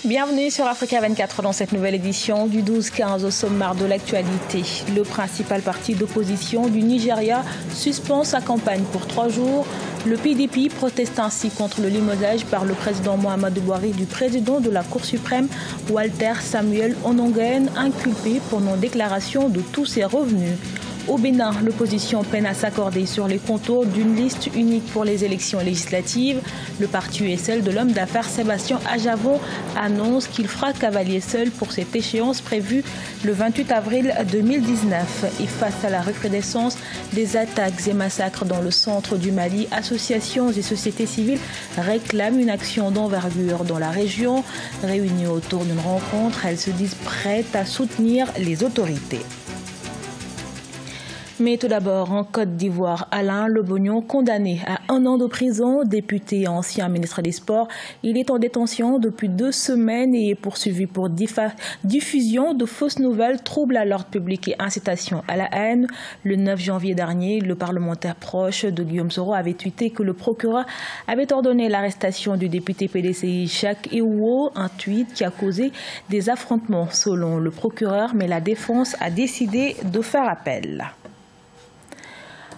Bienvenue sur Africa 24 dans cette nouvelle édition du 12-15 au sommaire de l'actualité. Le principal parti d'opposition du Nigeria suspend sa campagne pour 3 jours. Le PDP proteste ainsi contre le limogeage par le président Muhammadu Buhari du président de la Cour suprême Walter Samuel Onongen, inculpé pour non-déclaration de tous ses revenus. Au Bénin, l'opposition peine à s'accorder sur les contours d'une liste unique pour les élections législatives. Le parti USL de l'homme d'affaires Sébastien Ajavon annonce qu'il fera cavalier seul pour cette échéance prévue le 28 avril 2019. Et face à la recrudescence des attaques et massacres dans le centre du Mali, associations et sociétés civiles réclament une action d'envergure dans la région. Réunies autour d'une rencontre, elles se disent prêtes à soutenir les autorités. Mais tout d'abord, en Côte d'Ivoire, Alain Lebognon, condamné à 1 an de prison, député et ancien ministre des Sports. Il est en détention depuis 2 semaines et est poursuivi pour diffusion de fausses nouvelles, troubles à l'ordre public et incitation à la haine. Le 9 janvier dernier, le parlementaire proche de Guillaume Soro avait tweeté que le procureur avait ordonné l'arrestation du député PDCI Jacques Ewuo, un tweet qui a causé des affrontements selon le procureur, mais la défense a décidé de faire appel.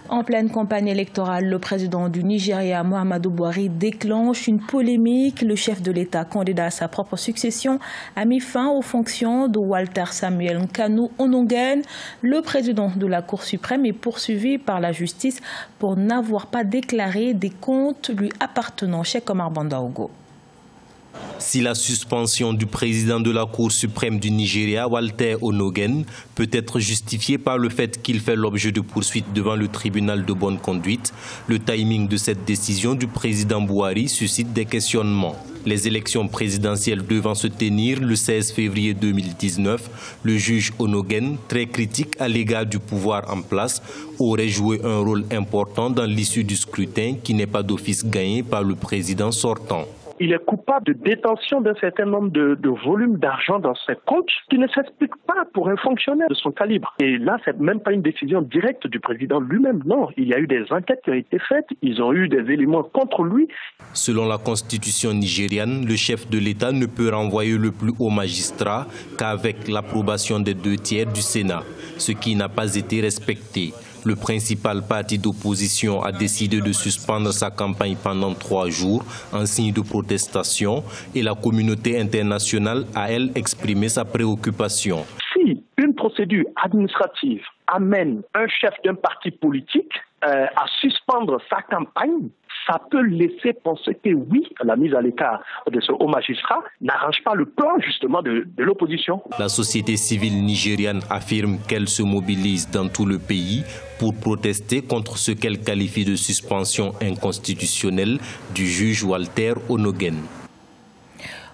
En pleine campagne électorale, le président du Nigeria, Muhammadu Buhari, déclenche une polémique. Le chef de l'État, candidat à sa propre succession, a mis fin aux fonctions de Walter Samuel Nkanu Onongen. Le président de la Cour suprême est poursuivi par la justice pour n'avoir pas déclaré des comptes lui appartenant chez Omar Bandaogo. Si la suspension du président de la Cour suprême du Nigeria, Walter Onongen, peut être justifiée par le fait qu'il fait l'objet de poursuites devant le tribunal de bonne conduite, le timing de cette décision du président Buhari suscite des questionnements. Les élections présidentielles devant se tenir le 16 février 2019, le juge Onongen, très critique à l'égard du pouvoir en place, aurait joué un rôle important dans l'issue du scrutin qui n'est pas d'office gagné par le président sortant. Il est coupable de détention d'un certain nombre de volumes d'argent dans ses comptes qui ne s'explique pas pour un fonctionnaire de son calibre. Et là, c'est même pas une décision directe du président lui-même. Non, il y a eu des enquêtes qui ont été faites, ils ont eu des éléments contre lui. Selon la constitution nigériane, le chef de l'État ne peut renvoyer le plus haut magistrat qu'avec l'approbation des 2/3 du Sénat, ce qui n'a pas été respecté. Le principal parti d'opposition a décidé de suspendre sa campagne pendant 3 jours en signe de protestation et la communauté internationale a, elle, exprimé sa préoccupation. Si une procédure administrative amène un chef d'un parti politique à suspendre sa campagne, ça peut laisser penser que oui, la mise à l'écart de ce haut magistrat n'arrange pas le plan justement de l'opposition. La société civile nigériane affirme qu'elle se mobilise dans tout le pays pour protester contre ce qu'elle qualifie de suspension inconstitutionnelle du juge Walter Onongen.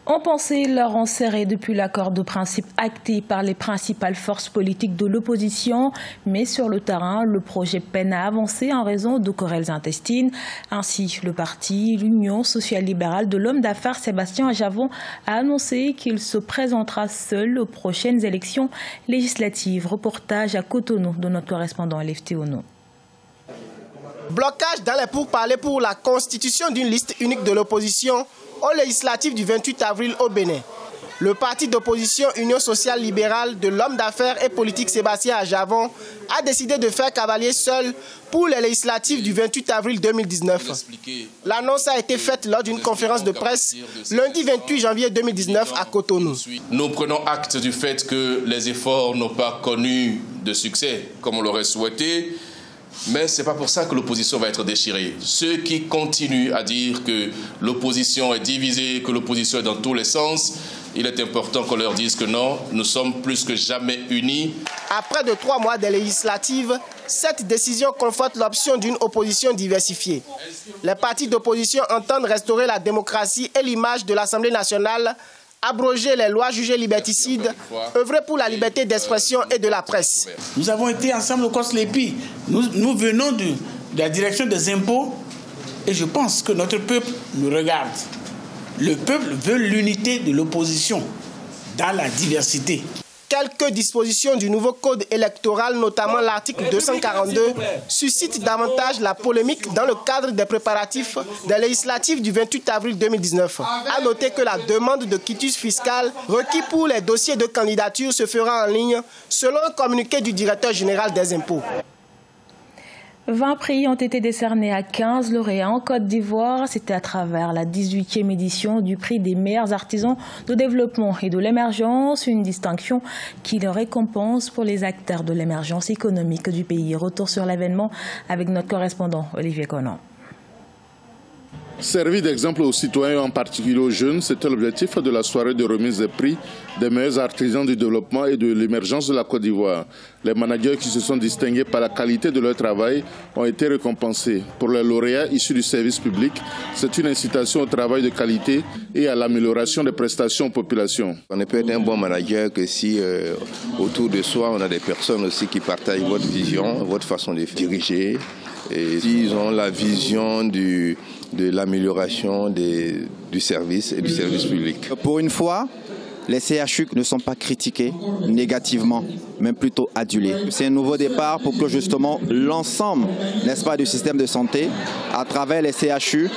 On pensait leur en serrer depuis l'accord de principe acté par les principales forces politiques de l'opposition, mais sur le terrain, le projet peine à avancer en raison de querelles intestines. Ainsi, le parti, l'Union sociale-libérale de l'homme d'affaires Sébastien Ajavon a annoncé qu'il se présentera seul aux prochaines élections législatives. Reportage à Cotonou de notre correspondant Lefté Ono. Blocage dans les pourparlers pour la constitution d'une liste unique de l'opposition aux législatives du 28 avril au Bénin. Le parti d'opposition Union sociale libérale de l'homme d'affaires et politique Sébastien Ajavon a décidé de faire cavalier seul pour les législatives du 28 avril 2019. L'annonce a été faite lors d'une conférence de presse lundi 28 janvier 2019 à Cotonou. Nous prenons acte du fait que les efforts n'ont pas connu de succès comme on l'aurait souhaité. Mais ce n'est pas pour ça que l'opposition va être déchirée. Ceux qui continuent à dire que l'opposition est divisée, que l'opposition est dans tous les sens, il est important qu'on leur dise que non, nous sommes plus que jamais unis. Après de 3 mois des législatives, cette décision conforte l'option d'une opposition diversifiée. Les partis d'opposition entendent restaurer la démocratie et l'image de l'Assemblée nationale, abroger les lois jugées liberticides, œuvrer pour la liberté d'expression et de la presse. Nous avons été ensemble au COSLEPI. Nous venons de la direction des impôts et je pense que notre peuple nous regarde. Le peuple veut l'unité de l'opposition dans la diversité. quelques dispositions du nouveau code électoral, notamment l'article 242, suscitent davantage la polémique dans le cadre des préparatifs des législatives du 28 avril 2019. À noter que la demande de quitus fiscal requis pour les dossiers de candidature se fera en ligne selon un communiqué du directeur général des impôts. 20 prix ont été décernés à 15 lauréats en Côte d'Ivoire. C'était à travers la 18e édition du prix des meilleurs artisans de développement et de l'émergence, une distinction qui le récompense pour les acteurs de l'émergence économique du pays. Retour sur l'événement avec notre correspondant Olivier Conan. Servi d'exemple aux citoyens, en particulier aux jeunes, c'était l'objectif de la soirée de remise des prix des meilleurs artisans du développement et de l'émergence de la Côte d'Ivoire. Les managers qui se sont distingués par la qualité de leur travail ont été récompensés. Pour les lauréats issus du service public, c'est une incitation au travail de qualité et à l'amélioration des prestations aux populations. On ne peut être un bon manager que si autour de soi, on a des personnes aussi qui partagent votre vision, votre façon de diriger. Et ils ont la vision de l'amélioration du service et du service public. Pour une fois, les CHU ne sont pas critiqués négativement, mais plutôt adulés. C'est un nouveau départ pour que justement l'ensemble, n'est-ce pas, du système de santé, à travers les CHU,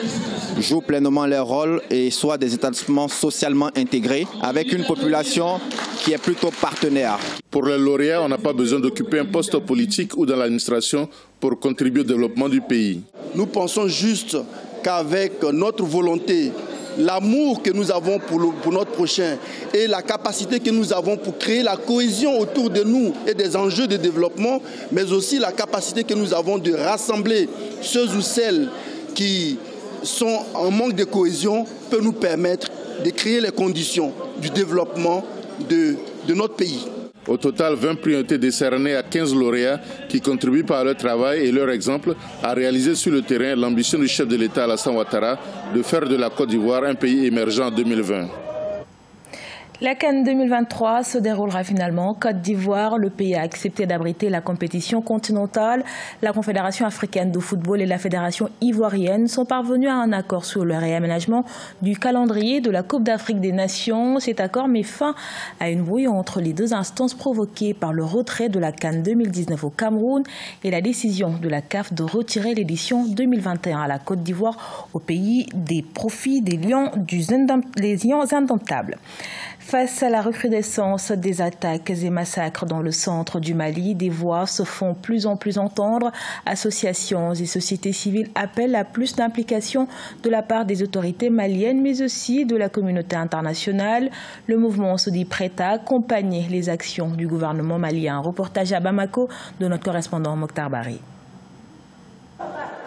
joue pleinement leur rôle et soit des établissements socialement intégrés avec une population qui est plutôt partenaire. Pour les lauréats, on n'a pas besoin d'occuper un poste politique ou dans l'administration pour contribuer au développement du pays. Nous pensons juste qu'avec notre volonté, l'amour que nous avons pour notre prochain et la capacité que nous avons pour créer la cohésion autour de nous et des enjeux de développement, mais aussi la capacité que nous avons de rassembler ceux ou celles qui sont en manque de cohésion, peut nous permettre de créer les conditions du développement de notre pays. Au total, 20 prix ont été décernés à 15 lauréats qui contribuent par leur travail et leur exemple à réaliser sur le terrain l'ambition du chef de l'État Alassane Ouattara de faire de la Côte d'Ivoire un pays émergent en 2020. La CAN 2023 se déroulera finalement en Côte d'Ivoire. Le pays a accepté d'abriter la compétition continentale. La Confédération africaine de football et la Fédération ivoirienne sont parvenus à un accord sur le réaménagement du calendrier de la Coupe d'Afrique des Nations. Cet accord met fin à une brouille entre les deux instances provoquées par le retrait de la CAN 2019 au Cameroun et la décision de la CAF de retirer l'édition 2021 à la Côte d'Ivoire au pays des profits des lions indomptables. Face à la recrudescence des attaques et massacres dans le centre du Mali, des voix se font plus en plus entendre. Associations et sociétés civiles appellent à plus d'implication de la part des autorités maliennes, mais aussi de la communauté internationale. Le mouvement se dit prêt à accompagner les actions du gouvernement malien. Reportage à Bamako de notre correspondant Mokhtar Bari.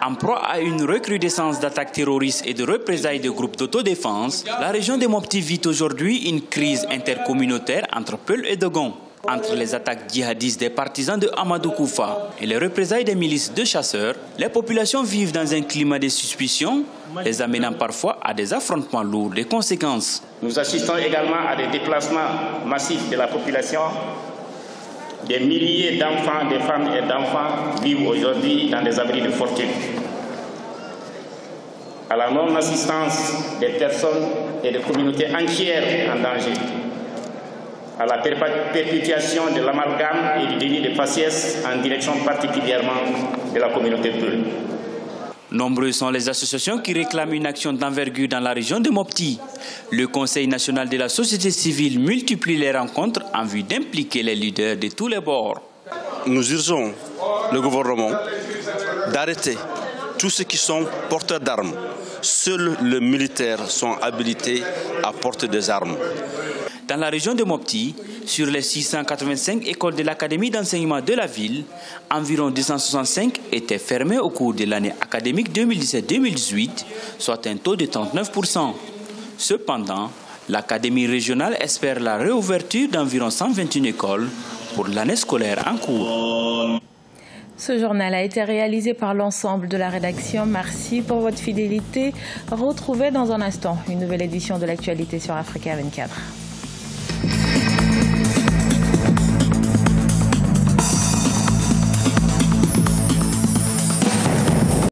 En proie à une recrudescence d'attaques terroristes et de représailles de groupes d'autodéfense, la région de Mopti vit aujourd'hui une crise intercommunautaire entre Peul et Dogon. Entre les attaques djihadistes des partisans de Amadou Koufa et les représailles des milices de chasseurs, les populations vivent dans un climat de suspicion, les amenant parfois à des affrontements lourds de conséquences. Nous assistons également à des déplacements massifs de la population. Des milliers d'enfants, de femmes et d'enfants vivent aujourd'hui dans des abris de fortune. À la non-assistance des personnes et des communautés entières en danger. À la perpétuation de l'amalgame et du déni de faciès en direction particulièrement de la communauté Peul. Nombreuses sont les associations qui réclament une action d'envergure dans la région de Mopti. Le Conseil national de la société civile multiplie les rencontres en vue d'impliquer les leaders de tous les bords. Nous urgeons le gouvernement d'arrêter tous ceux qui sont porteurs d'armes. Seuls les militaires sont habilités à porter des armes. Dans la région de Mopti, sur les 685 écoles de l'académie d'enseignement de la ville, environ 265 étaient fermées au cours de l'année académique 2017-2018, soit un taux de 39%. Cependant, l'académie régionale espère la réouverture d'environ 121 écoles pour l'année scolaire en cours. Ce journal a été réalisé par l'ensemble de la rédaction. Merci pour votre fidélité. Retrouvez dans un instant une nouvelle édition de l'actualité sur Africa 24.